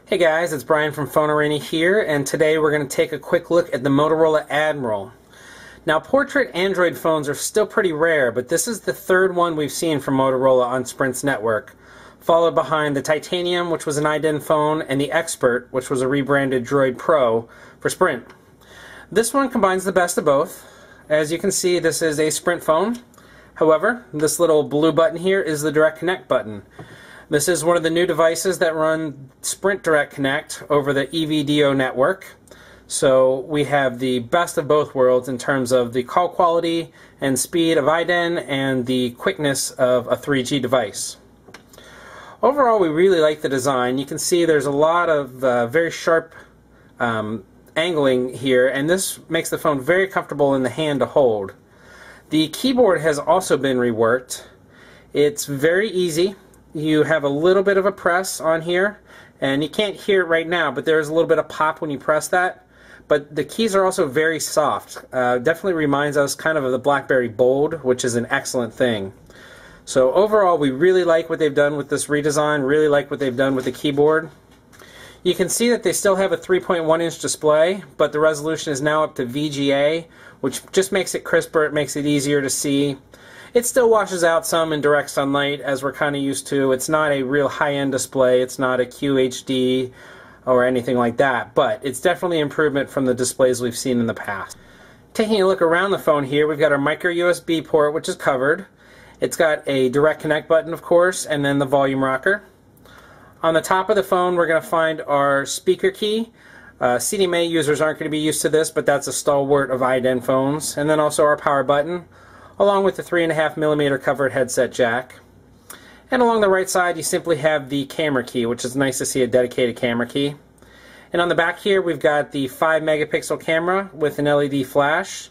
Hey guys, it's Brian from Phonorani here, and today we're going to take a quick look at the Motorola Admiral. Now, portrait Android phones are still pretty rare, but this is the third one we've seen from Motorola on Sprint's network, followed behind the Titanium, which was an iDen phone, and the Expert, which was a rebranded Droid Pro for Sprint. This one combines the best of both. As you can see, this is a Sprint phone. However, this little blue button here is the Direct Connect button. This is one of the new devices that run Sprint Direct Connect over the EVDO network. So we have the best of both worlds in terms of the call quality and speed of iDen and the quickness of a 3G device. Overall, we really like the design. You can see there's a lot of very sharp angling here, and this makes the phone very comfortable in the hand to hold. The keyboard has also been reworked. It's very easy. You have a little bit of a press on here, and you can't hear it right now, but there's a little bit of pop when you press that. But the keys are also very soft. Definitely reminds us kind of the BlackBerry Bold, which is an excellent thing. So overall, we really like what they've done with this redesign, really like what they've done with the keyboard. You can see that they still have a 3.1-inch display, but the resolution is now up to VGA, which just makes it crisper, it makes it easier to see. It still washes out some in direct sunlight, as we're kind of used to. It's not a real high-end display, it's not a QHD or anything like that, but it's definitely an improvement from the displays we've seen in the past. Taking a look around the phone here, we've got our micro USB port, which is covered. It's got a Direct Connect button, of course, and then the volume rocker. On the top of the phone, we're going to find our speaker key. CDMA users aren't going to be used to this, but that's a stalwart of iDen phones. And then also our power button, along with the 3.5mm covered headset jack. And along the right side, you simply have the camera key, which is nice to see a dedicated camera key. And on the back here, we've got the 5-megapixel camera with an LED flash.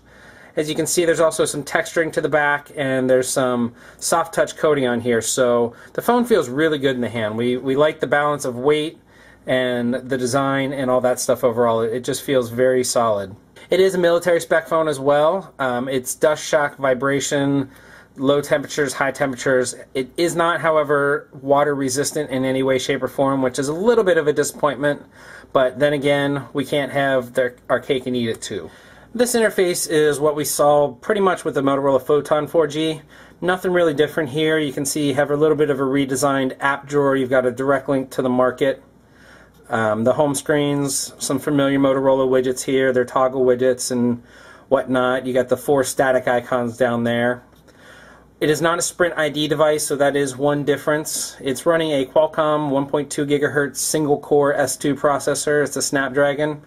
As you can see, there's also some texturing to the back, and there's some soft touch coating on here, so the phone feels really good in the hand. We like the balance of weight and the design and all that stuff overall. It just feels very solid. It is a military spec phone as well. It's dust shock, vibration, low temperatures, high temperatures. It is not, however, water resistant in any way, shape, or form, which is a little bit of a disappointment, but then again, we can't have our cake and eat it too. This interface is what we saw pretty much with the Motorola Photon 4G. Nothing really different here. You can see you have a little bit of a redesigned app drawer. You've got a direct link to the market. The home screens, some familiar Motorola widgets here. They're toggle widgets and whatnot. You got the 4 static icons down there. It is not a Sprint ID device, so that is one difference. It's running a Qualcomm 1.2 GHz single-core S2 processor. It's a Snapdragon.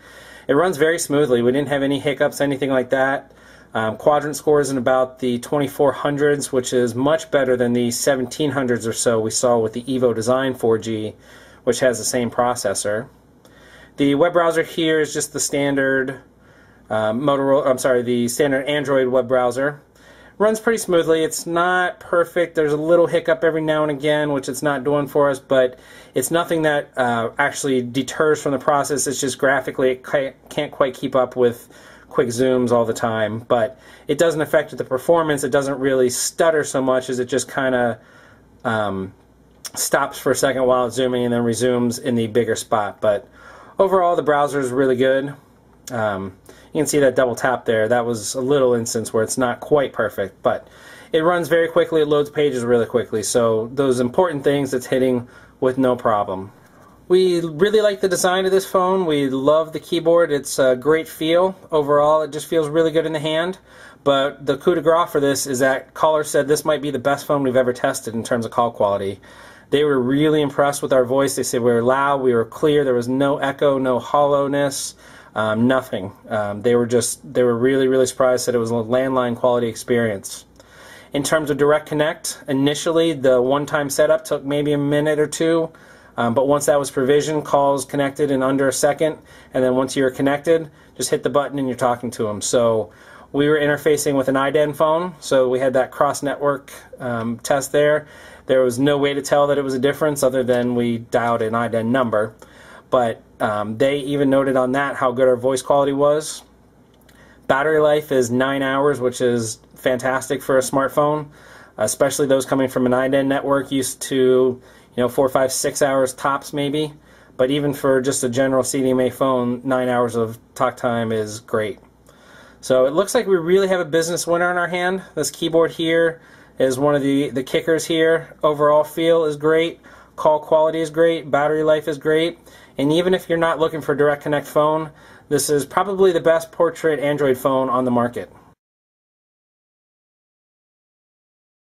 It runs very smoothly. We didn't have any hiccups, anything like that. Quadrant scores in about the 2400s, which is much better than the 1700s or so we saw with the Evo Design 4G, which has the same processor. The web browser here is just the standard the standard Android web browser. Runs pretty smoothly. It's not perfect. There's a little hiccup every now and again, which it's not doing for us, but it's nothing that actually deters from the process. It's just graphically it can't quite keep up with quick zooms all the time, but it doesn't affect the performance. It doesn't really stutter so much as it just kind of stops for a second while it's zooming and then resumes in the bigger spot. But overall, the browser is really good. You can see that double tap there. That was a little instance where it's not quite perfect, but it runs very quickly. It loads pages really quickly. So those important things it's hitting with no problem. We really like the design of this phone. We love the keyboard. It's a great feel. Overall, it just feels really good in the hand. But the coup de grace for this is that callers said this might be the best phone we've ever tested in terms of call quality. They were really impressed with our voice. They said we were loud, we were clear, there was no echo, no hollowness. Nothing. They were really, really surprised that it was a landline quality experience. In terms of Direct Connect, initially the one-time setup took maybe a minute or two, but once that was provisioned, calls connected in under a second, and then once you're connected, just hit the button and you're talking to them. So we were interfacing with an iDen phone, so we had that cross-network test there. There was no way to tell that it was a difference other than we dialed an iDen number. But they even noted on that how good our voice quality was. Battery life is 9 hours, which is fantastic for a smartphone, especially those coming from an iDen network used to 4, 5, 6 hours tops maybe. but even for just a general CDMA phone, 9 hours of talk time is great. So it looks like we really have a business winner in our hand. This keyboard here is one of the kickers here. Overall feel is great, call quality is great, battery life is great, and even if you're not looking for a direct connect phone, this is probably the best portrait Android phone on the market.